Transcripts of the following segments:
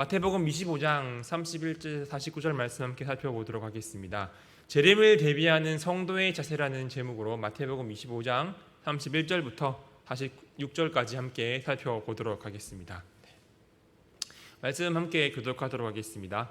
마태복음 25장 31절 49절 말씀 함께 살펴보도록 하겠습니다. 재림을 대비하는 성도의 자세라는 제목으로 마태복음 25장 31절부터 46절까지 함께 살펴보도록 하겠습니다. 말씀 함께 교독하도록 하겠습니다.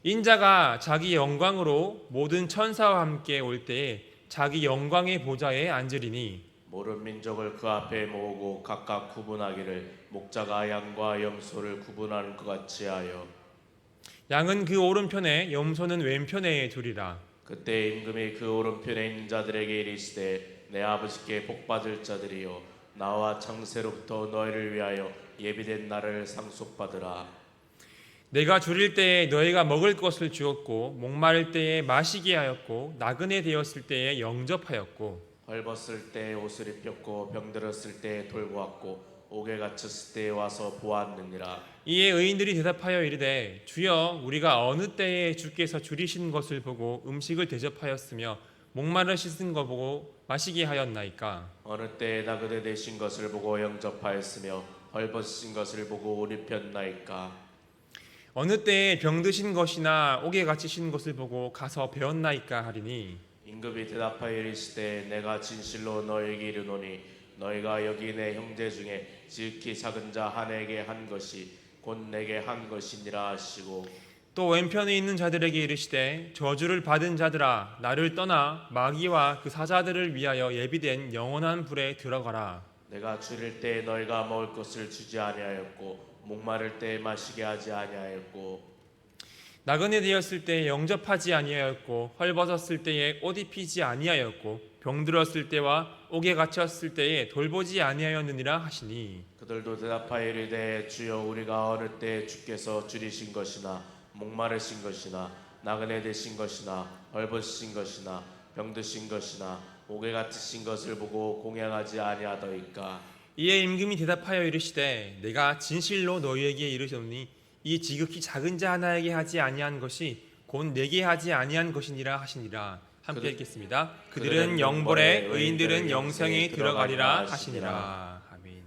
인자가 자기 영광으로 모든 천사와 함께 올 때에 자기 영광의 보좌에 앉으리니 모든 민족을 그 앞에 모으고 각각 구분하기를 목자가 양과 염소를 구분하는 것 같이 하여 양은 그 오른편에 염소는 왼편에 두리라. 그때 임금이 그 오른편에 있는 자들에게 이르시되 내 아버지께 복받을 자들이여 나와 창세로부터 너희를 위하여 예비된 날을 상속받으라. 내가 줄일 때에 너희가 먹을 것을 주었고 목마를 때에 마시게 하였고 나그네 되었을 때에 영접하였고 헐벗을 때 옷을 입혔고 병들었을 때 돌보았고 옥에 갇혔을 때 와서 보았느니라. 이에 의인들이 대답하여 이르되 주여 우리가 어느 때에 주께서 줄이신 것을 보고 음식을 대접하였으며 목마르신 것 보고 마시게 하였나이까. 어느 때에 나그네 되신 것을 보고 영접하였으며 헐벗으신 것을 보고 옷 입혔나이까. 어느 때에 병드신 것이나 옥에 갇히신 것을 보고 가서 배웠나이까 하리니 임금이 대답하여 이르시되 내가 진실로 너희에게 이르노니 너희가 여기 내 형제 중에 지극히 작은 자 하나에게 한 것이 곧 내게 한 것이니라 하시고 또 왼편에 있는 자들에게 이르시되 저주를 받은 자들아 나를 떠나 마귀와 그 사자들을 위하여 예비된 영원한 불에 들어가라. 내가 줄일 때 너희가 먹을 것을 주지 아니하였고 목마를 때 마시게 하지 아니하였고 나그네 되었을 때에 영접하지 아니하였고 헐벗었을 때에 옷 입히지 아니하였고 병들었을 때와 옥에 갇혔을 때에 돌보지 아니하였느니라 하시니 그들도 대답하여 이르되 주여 우리가 어느 때 주께서 줄이신 것이나 목마르신 것이나 나그네 되신 것이나 헐벗으신 것이나 병드신 것이나 옥에 갇히신 것을 보고 공양하지 아니하더이까. 이에 임금이 대답하여 이르시되 내가 진실로 너희에게 이르노니 이 지극히 작은 자 하나에게 하지 아니한 것이 곧 내게 하지 아니한 것이니라 하시니라. 함께 읽겠습니다. 그들은 영벌에 의인들은 영생에 들어가리라 하시니라. 아멘.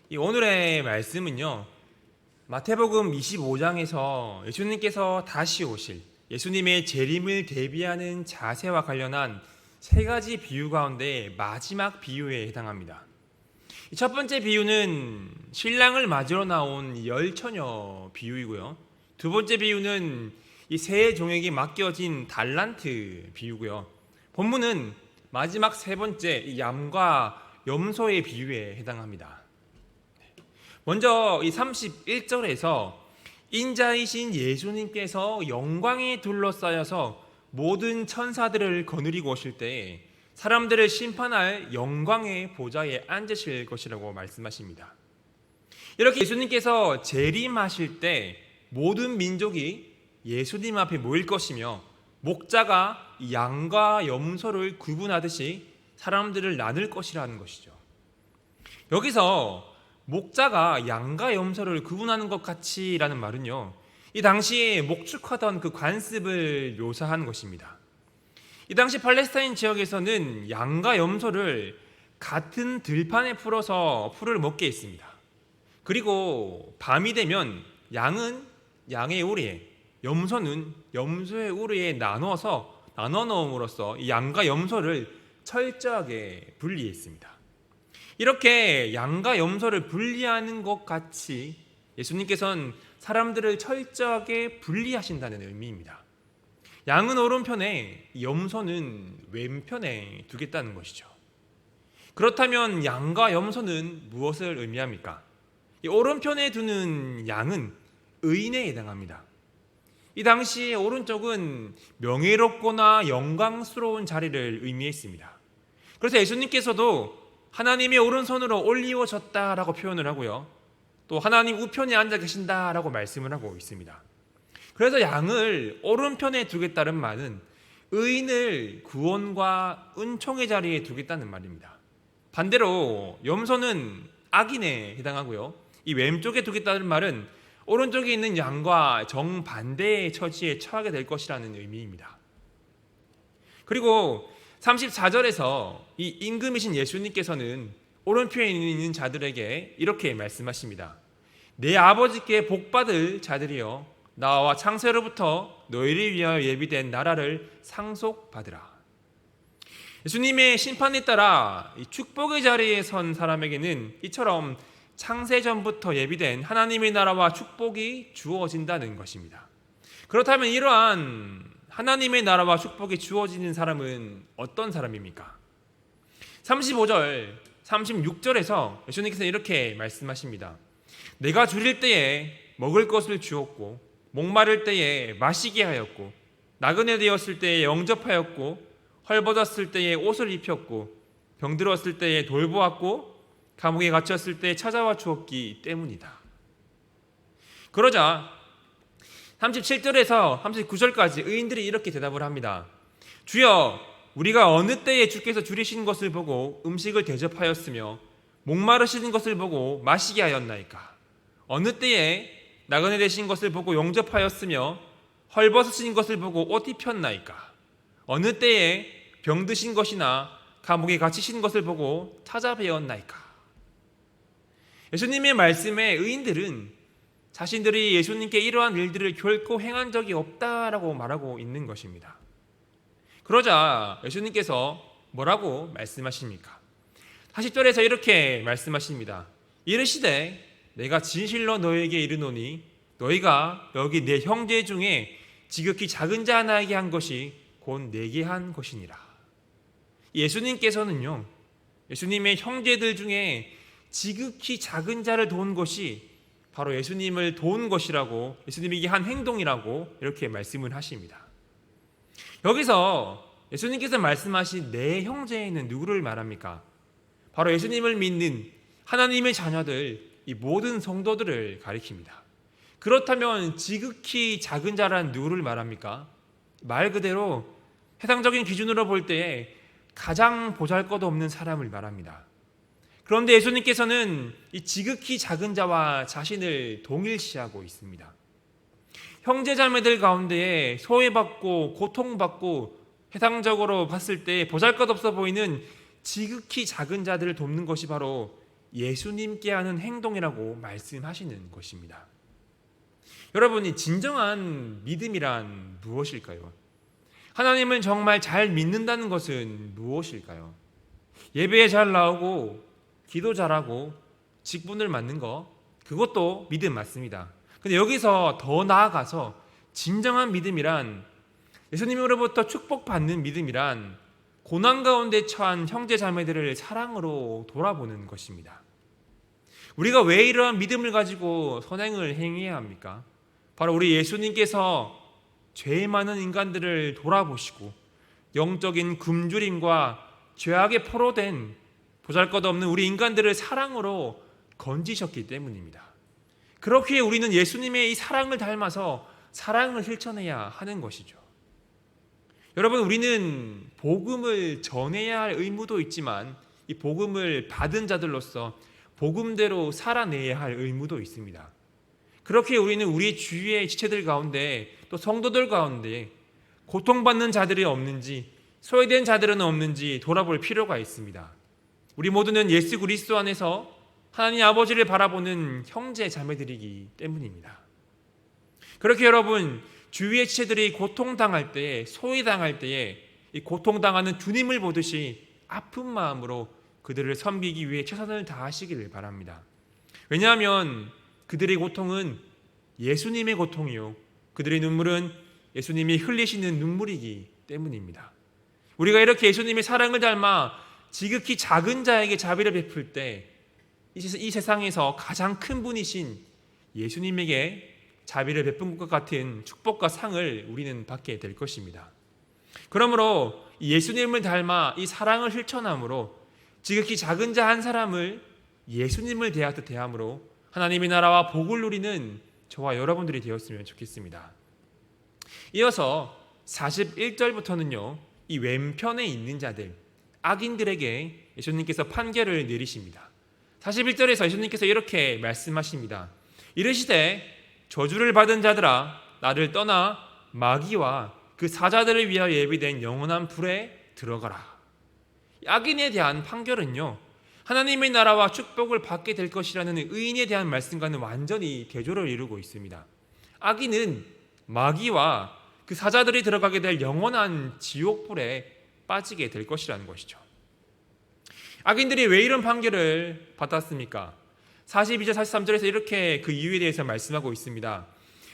이 오늘의 말씀은요, 마태복음 25장에서 예수님께서 다시 오실 예수님의 재림을 대비하는 자세와 관련한 세 가지 비유 가운데 마지막 비유에 해당합니다. 첫 번째 비유는 신랑을 맞으러 나온 열처녀 비유이고요. 두 번째 비유는 이 세 종에게 맡겨진 달란트 비유고요. 본문은 마지막 세 번째 양과 염소의 비유에 해당합니다. 먼저 이 31절에서 인자이신 예수님께서 영광에 둘러싸여서 모든 천사들을 거느리고 오실 때에 사람들을 심판할 영광의 보좌에 앉으실 것이라고 말씀하십니다. 이렇게 예수님께서 재림하실 때 모든 민족이 예수님 앞에 모일 것이며 목자가 양과 염소를 구분하듯이 사람들을 나눌 것이라는 것이죠. 여기서 목자가 양과 염소를 구분하는 것 같이라는 말은요, 이 당시에 목축하던 그 관습을 묘사한 것입니다. 이 당시 팔레스타인 지역에서는 양과 염소를 같은 들판에 풀어서 풀을 먹게 했습니다. 그리고 밤이 되면 양은 양의 우리에, 염소는 염소의 우리에 나눠 넣음으로써 이 양과 염소를 철저하게 분리했습니다. 이렇게 양과 염소를 분리하는 것 같이 예수님께서는 사람들을 철저하게 분리하신다는 의미입니다. 양은 오른편에 염소는 왼편에 두겠다는 것이죠. 그렇다면 양과 염소는 무엇을 의미합니까? 이 오른편에 두는 양은 의인에 해당합니다. 이 당시에 오른쪽은 명예롭거나 영광스러운 자리를 의미했습니다. 그래서 예수님께서도 하나님의 오른손으로 올리워졌다라고 표현을 하고요, 또 하나님 우편에 앉아 계신다라고 말씀을 하고 있습니다. 그래서 양을 오른편에 두겠다는 말은 의인을 구원과 은총의 자리에 두겠다는 말입니다. 반대로 염소는 악인에 해당하고요, 이 왼쪽에 두겠다는 말은 오른쪽에 있는 양과 정반대의 처지에 처하게 될 것이라는 의미입니다. 그리고 34절에서 이 임금이신 예수님께서는 오른편에 있는 자들에게 이렇게 말씀하십니다. 내 아버지께 복받을 자들이여 나와 창세로부터 너희를 위하여 예비된 나라를 상속받으라. 예수님의 심판에 따라 이 축복의 자리에 선 사람에게는 이처럼 창세전부터 예비된 하나님의 나라와 축복이 주어진다는 것입니다. 그렇다면 이러한 하나님의 나라와 축복이 주어지는 사람은 어떤 사람입니까? 35절, 36절에서 예수님께서 이렇게 말씀하십니다. 내가 줄일 때에 먹을 것을 주었고 목마를 때에 마시게 하였고 나그네 되었을 때에 영접하였고 헐벗었을 때에 옷을 입혔고 병들었을 때에 돌보았고 감옥에 갇혔을 때에 찾아와 주었기 때문이다. 그러자 37절에서 39절까지 의인들이 이렇게 대답을 합니다. 주여, 우리가 어느 때에 주께서 줄이신 것을 보고 음식을 대접하였으며 목마르시는 것을 보고 마시게 하였나이까? 어느 때에 나그네 되신 것을 보고 영접하였으며 헐벗으신 것을 보고 옷 입혔나이까? 어느 때에 병드신 것이나 감옥에 갇히신 것을 보고 찾아뵈었나이까? 예수님의 말씀에 의인들은 자신들이 예수님께 이러한 일들을 결코 행한 적이 없다라고 말하고 있는 것입니다. 그러자 예수님께서 뭐라고 말씀하십니까? 40절에서 이렇게 말씀하십니다. 이르시되 내가 진실로 너희에게 이르노니 너희가 여기 내 형제 중에 지극히 작은 자 하나에게 한 것이 곧 내게 한 것이니라. 예수님께서는요, 예수님의 형제들 중에 지극히 작은 자를 도운 것이 바로 예수님을 도운 것이라고, 예수님에게 한 행동이라고 이렇게 말씀을 하십니다. 여기서 예수님께서 말씀하신 내 형제에는 누구를 말합니까? 바로 예수님을 믿는 하나님의 자녀들, 이 모든 성도들을 가리킵니다. 그렇다면 지극히 작은 자란 누구를 말합니까? 말 그대로 세상적인 기준으로 볼 때에 가장 보잘것없는 사람을 말합니다. 그런데 예수님께서는 이 지극히 작은 자와 자신을 동일시하고 있습니다. 형제자매들 가운데에 소외받고 고통받고 세상적으로 봤을 때 보잘것없어 보이는 지극히 작은 자들을 돕는 것이 바로 예수님께 하는 행동이라고 말씀하시는 것입니다. 여러분이 진정한 믿음이란 무엇일까요? 하나님을 정말 잘 믿는다는 것은 무엇일까요? 예배에 잘 나오고 기도 잘하고 직분을 맡는 거, 그것도 믿음 맞습니다. 근데 여기서 더 나아가서 진정한 믿음이란, 예수님으로부터 축복받는 믿음이란 고난 가운데 처한 형제 자매들을 사랑으로 돌아보는 것입니다. 우리가 왜 이러한 믿음을 가지고 선행을 행해야 합니까? 바로 우리 예수님께서 죄 많은 인간들을 돌아보시고 영적인 굶주림과 죄악에 포로된 보잘것없는 우리 인간들을 사랑으로 건지셨기 때문입니다. 그렇기에 우리는 예수님의 이 사랑을 닮아서 사랑을 실천해야 하는 것이죠. 여러분, 우리는 복음을 전해야 할 의무도 있지만 이 복음을 받은 자들로서 복음대로 살아내야 할 의무도 있습니다. 그렇게 우리는 우리 주위의 지체들 가운데 또 성도들 가운데 고통받는 자들이 없는지, 소외된 자들은 없는지 돌아볼 필요가 있습니다. 우리 모두는 예수 그리스도 안에서 하나님 아버지를 바라보는 형제 자매들이기 때문입니다. 그렇게 여러분, 주위의 지체들이 고통당할 때에, 소외당할 때에 이 고통당하는 주님을 보듯이 아픈 마음으로 그들을 섬기기 위해 최선을 다하시기를 바랍니다. 왜냐하면 그들의 고통은 예수님의 고통이요, 그들의 눈물은 예수님이 흘리시는 눈물이기 때문입니다. 우리가 이렇게 예수님의 사랑을 닮아 지극히 작은 자에게 자비를 베풀 때 이 세상에서 가장 큰 분이신 예수님에게 자비를 베푼 것과 같은 축복과 상을 우리는 받게 될 것입니다. 그러므로 예수님을 닮아 이 사랑을 실천함으로 지극히 작은 자 한 사람을 예수님을 대하듯 대함으로 하나님의 나라와 복을 누리는 저와 여러분들이 되었으면 좋겠습니다. 이어서 41절부터는요, 이 왼편에 있는 자들, 악인들에게 예수님께서 판결을 내리십니다. 41절에서 예수님께서 이렇게 말씀하십니다. 이르시되 저주를 받은 자들아, 나를 떠나 마귀와 그 사자들을 위하여 예비된 영원한 불에 들어가라. 악인에 대한 판결은요, 하나님의 나라와 축복을 받게 될 것이라는 의인에 대한 말씀과는 완전히 대조를 이루고 있습니다. 악인은 마귀와 그 사자들이 들어가게 될 영원한 지옥불에 빠지게 될 것이라는 것이죠. 악인들이 왜 이런 판결을 받았습니까? 42절 43절에서 이렇게 그 이유에 대해서 말씀하고 있습니다.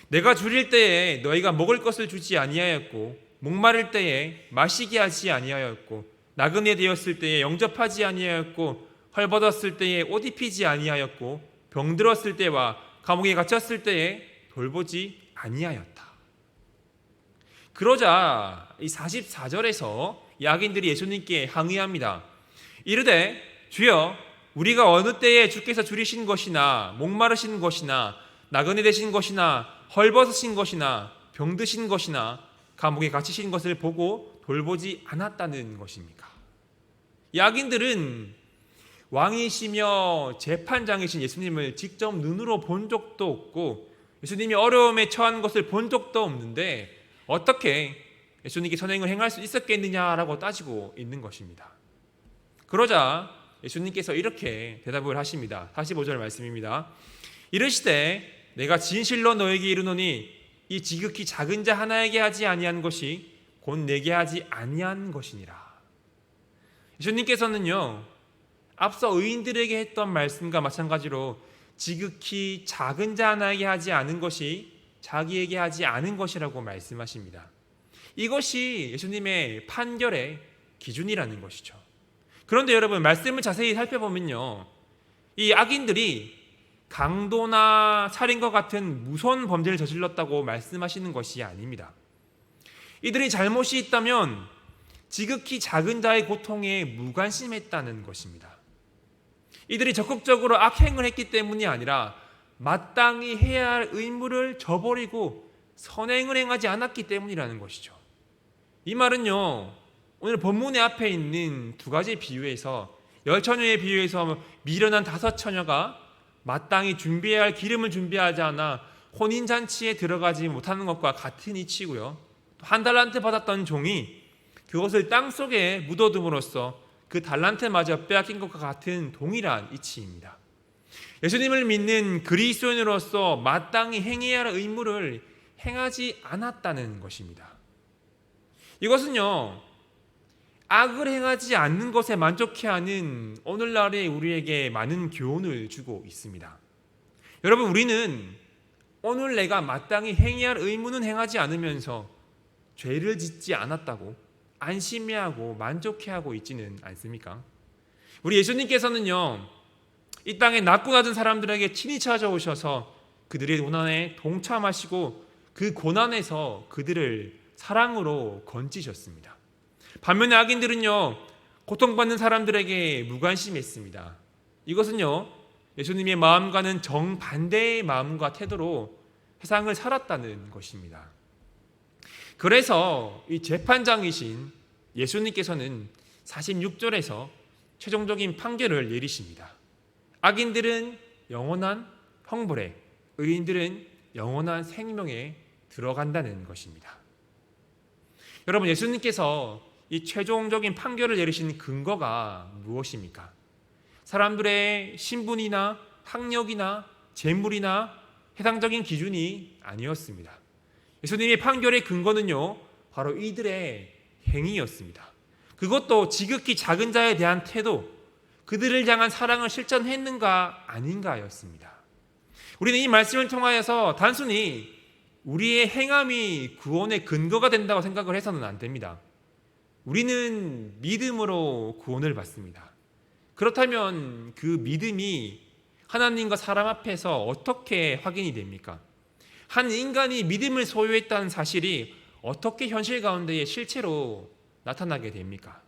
내가 줄일 때에 너희가 먹을 것을 주지 아니하였고 목마를 때에 마시게 하지 아니하였고 나그네 되었을 때에 영접하지 아니하였고 헐벗었을 때에 옷 입히지 아니하였고 병들었을 때와 감옥에 갇혔을 때에 돌보지 아니하였다. 그러자 이 44절에서 야긴들이 예수님께 항의합니다. 이르되 주여 우리가 어느 때에 주께서 줄이신 것이나 목마르신 것이나 나그네 되신 것이나 헐벗으신 것이나 병드신 것이나 감옥에 갇히신 것을 보고 돌보지 않았다는 것입니까? 야긴들은 왕이시며 재판장이신 예수님을 직접 눈으로 본 적도 없고 예수님이 어려움에 처한 것을 본 적도 없는데 어떻게 예수님께 선행을 행할 수 있었겠느냐라고 따지고 있는 것입니다. 그러자 예수님께서 이렇게 대답을 하십니다. 45절 말씀입니다. 이르시되 내가 진실로 너에게 이르노니 이 지극히 작은 자 하나에게 하지 아니한 것이 곧 내게 하지 아니한 것이니라. 예수님께서는요, 앞서 의인들에게 했던 말씀과 마찬가지로 지극히 작은 자 하나에게 하지 않은 것이 자기에게 하지 않은 것이라고 말씀하십니다. 이것이 예수님의 판결의 기준이라는 것이죠. 그런데 여러분, 말씀을 자세히 살펴보면요, 이 악인들이 강도나 살인과 같은 무서운 범죄를 저질렀다고 말씀하시는 것이 아닙니다. 이들이 잘못이 있다면 지극히 작은 자의 고통에 무관심했다는 것입니다. 이들이 적극적으로 악행을 했기 때문이 아니라 마땅히 해야 할 의무를 저버리고 선행을 행하지 않았기 때문이라는 것이죠. 이 말은요, 오늘 본문의 앞에 있는 두 가지 비유에서 10처녀의 비유에서 미련한 5처녀가 마땅히 준비해야 할 기름을 준비하지 않아 혼인잔치에 들어가지 못하는 것과 같은 이치고요. 한 달란트 받았던 종이 그것을 땅속에 묻어둠으로써 그 달란트마저 빼앗긴 것과 같은 동일한 이치입니다. 예수님을 믿는 그리스도인으로서 마땅히 행해야 할 의무를 행하지 않았다는 것입니다. 이것은요, 악을 행하지 않는 것에 만족해하는 오늘날의 우리에게 많은 교훈을 주고 있습니다. 여러분, 우리는 오늘 내가 마땅히 행해야 할 의무는 행하지 않으면서 죄를 짓지 않았다고 안심해하고 만족해하고 있지는 않습니까? 우리 예수님께서는요, 이 땅에 낮고 낮은 사람들에게 친히 찾아오셔서 그들의 고난에 동참하시고 그 고난에서 그들을 사랑으로 건지셨습니다. 반면에 악인들은요, 고통받는 사람들에게 무관심했습니다. 이것은요, 예수님의 마음과는 정반대의 마음과 태도로 세상을 살았다는 것입니다. 그래서 이 재판장이신 예수님께서는 46절에서 최종적인 판결을 내리십니다. 악인들은 영원한 형벌에, 의인들은 영원한 생명에 들어간다는 것입니다. 여러분, 예수님께서 이 최종적인 판결을 내리신 근거가 무엇입니까? 사람들의 신분이나 학력이나 재물이나 해상적인 기준이 아니었습니다. 예수님의 판결의 근거는요, 바로 이들의 행위였습니다. 그것도 지극히 작은 자에 대한 태도, 그들을 향한 사랑을 실천했는가 아닌가였습니다. 우리는 이 말씀을 통하여서 단순히 우리의 행함이 구원의 근거가 된다고 생각을 해서는 안 됩니다. 우리는 믿음으로 구원을 받습니다. 그렇다면 그 믿음이 하나님과 사람 앞에서 어떻게 확인이 됩니까? 한 인간이 믿음을 소유했다는 사실이 어떻게 현실 가운데에 실체로 나타나게 됩니까?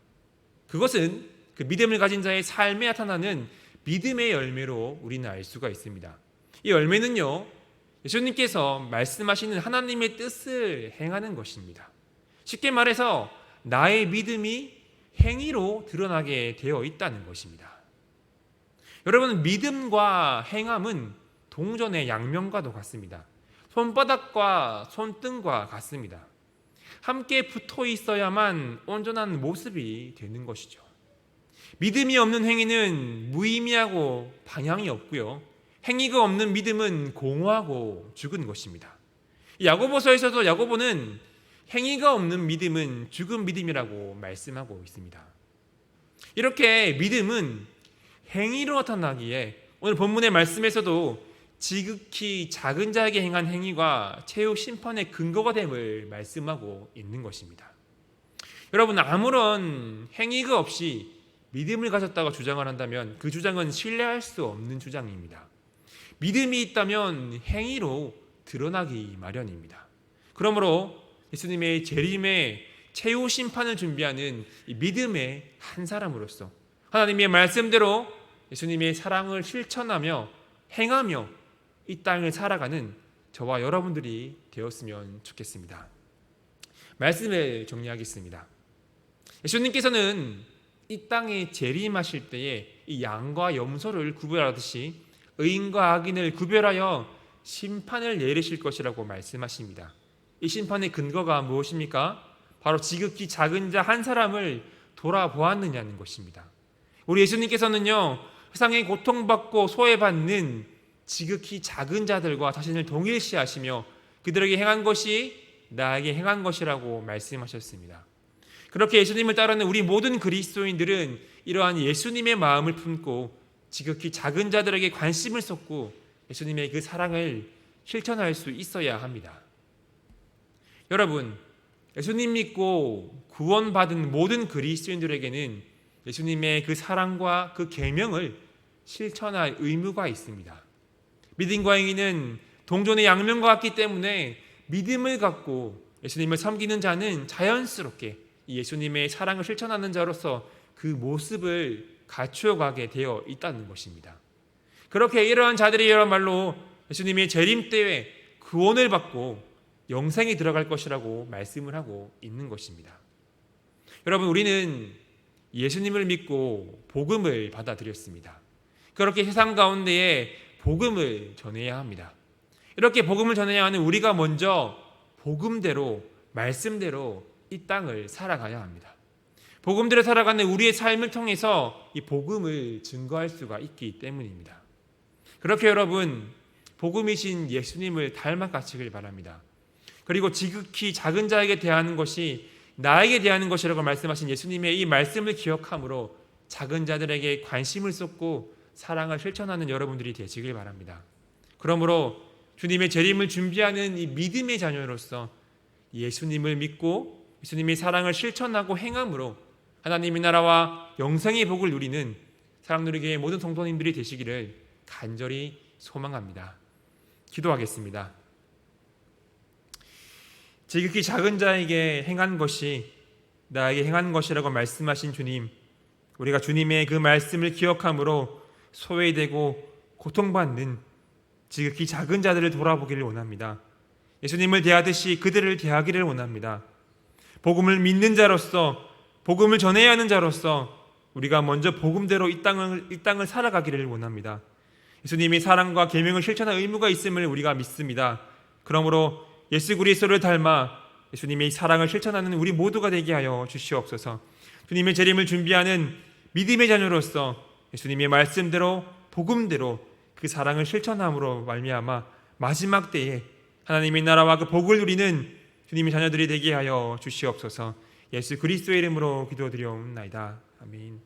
그것은 그 믿음을 가진 자의 삶에 나타나는 믿음의 열매로 우리는 알 수가 있습니다. 이 열매는요, 예수님께서 말씀하시는 하나님의 뜻을 행하는 것입니다. 쉽게 말해서 나의 믿음이 행위로 드러나게 되어 있다는 것입니다. 여러분, 믿음과 행함은 동전의 양면과도 같습니다. 손바닥과 손등과 같습니다. 함께 붙어 있어야만 온전한 모습이 되는 것이죠. 믿음이 없는 행위는 무의미하고 방향이 없고요. 행위가 없는 믿음은 공허하고 죽은 것입니다. 야고보서에서도 야고보는 행위가 없는 믿음은 죽은 믿음이라고 말씀하고 있습니다. 이렇게 믿음은 행위로 나타나기에 오늘 본문의 말씀에서도 지극히 작은 자에게 행한 행위가 최후 심판의 근거가 됨을 말씀하고 있는 것입니다. 여러분, 아무런 행위가 없이 믿음을 가졌다고 주장을 한다면 그 주장은 신뢰할 수 없는 주장입니다. 믿음이 있다면 행위로 드러나기 마련입니다. 그러므로 예수님의 재림의 최후 심판을 준비하는 이 믿음의 한 사람으로서 하나님의 말씀대로 예수님의 사랑을 실천하며 행하며 이 땅을 살아가는 저와 여러분들이 되었으면 좋겠습니다. 말씀을 정리하겠습니다. 예수님께서는 이 땅에 재림하실 때에 이 양과 염소를 구별하듯이 의인과 악인을 구별하여 심판을 내리실 것이라고 말씀하십니다. 이 심판의 근거가 무엇입니까? 바로 지극히 작은 자 한 사람을 돌아보았느냐는 것입니다. 우리 예수님께서는요, 세상에 고통받고 소외받는 지극히 작은 자들과 자신을 동일시하시며 그들에게 행한 것이 나에게 행한 것이라고 말씀하셨습니다. 그렇게 예수님을 따르는 우리 모든 그리스도인들은 이러한 예수님의 마음을 품고 지극히 작은 자들에게 관심을 쏟고 예수님의 그 사랑을 실천할 수 있어야 합니다. 여러분, 예수님 믿고 구원받은 모든 그리스도인들에게는 예수님의 그 사랑과 그 계명을 실천할 의무가 있습니다. 믿음과 행위는 동전의 양면과 같기 때문에 믿음을 갖고 예수님을 섬기는 자는 자연스럽게 예수님의 사랑을 실천하는 자로서 그 모습을 갖추어가게 되어 있다는 것입니다. 그렇게 이러한 자들이야말로 예수님의 재림 때에 구원을 받고 영생에 들어갈 것이라고 말씀을 하고 있는 것입니다. 여러분, 우리는 예수님을 믿고 복음을 받아들였습니다. 그렇게 세상 가운데에 복음을 전해야 합니다. 이렇게 복음을 전해야 하는 우리가 먼저 복음대로, 말씀대로 이 땅을 살아가야 합니다. 복음대로 살아가는 우리의 삶을 통해서 이 복음을 증거할 수가 있기 때문입니다. 그렇게 여러분, 복음이신 예수님을 닮아가시길 바랍니다. 그리고 지극히 작은 자에게 대하는 것이 나에게 대하는 것이라고 말씀하신 예수님의 이 말씀을 기억함으로 작은 자들에게 관심을 쏟고 사랑을 실천하는 여러분들이 되시길 바랍니다. 그러므로 주님의 재림을 준비하는 이 믿음의 자녀로서 예수님을 믿고 예수님의 사랑을 실천하고 행함으로 하나님의 나라와 영생의 복을 누리는 사랑누리교회 모든 성도님들이 되시기를 간절히 소망합니다. 기도하겠습니다. 지극히 작은 자에게 행한 것이 나에게 행한 것이라고 말씀하신 주님, 우리가 주님의 그 말씀을 기억함으로 소외되고 고통받는 지극히 작은 자들을 돌아보기를 원합니다. 예수님을 대하듯이 그들을 대하기를 원합니다. 복음을 믿는 자로서, 복음을 전해야 하는 자로서 우리가 먼저 복음대로 이 땅을 살아가기를 원합니다. 예수님의 사랑과 계명을 실천할 의무가 있음을 우리가 믿습니다. 그러므로 예수 그리스도를 닮아 예수님의 사랑을 실천하는 우리 모두가 되게 하여 주시옵소서. 주님의 재림을 준비하는 믿음의 자녀로서 예수님의 말씀대로 복음대로 그 사랑을 실천함으로 말미암아 마지막 때에 하나님의 나라와 그 복을 누리는 주님의 자녀들이 되게 하여 주시옵소서. 예수 그리스도의 이름으로 기도드리옵나이다. 아멘.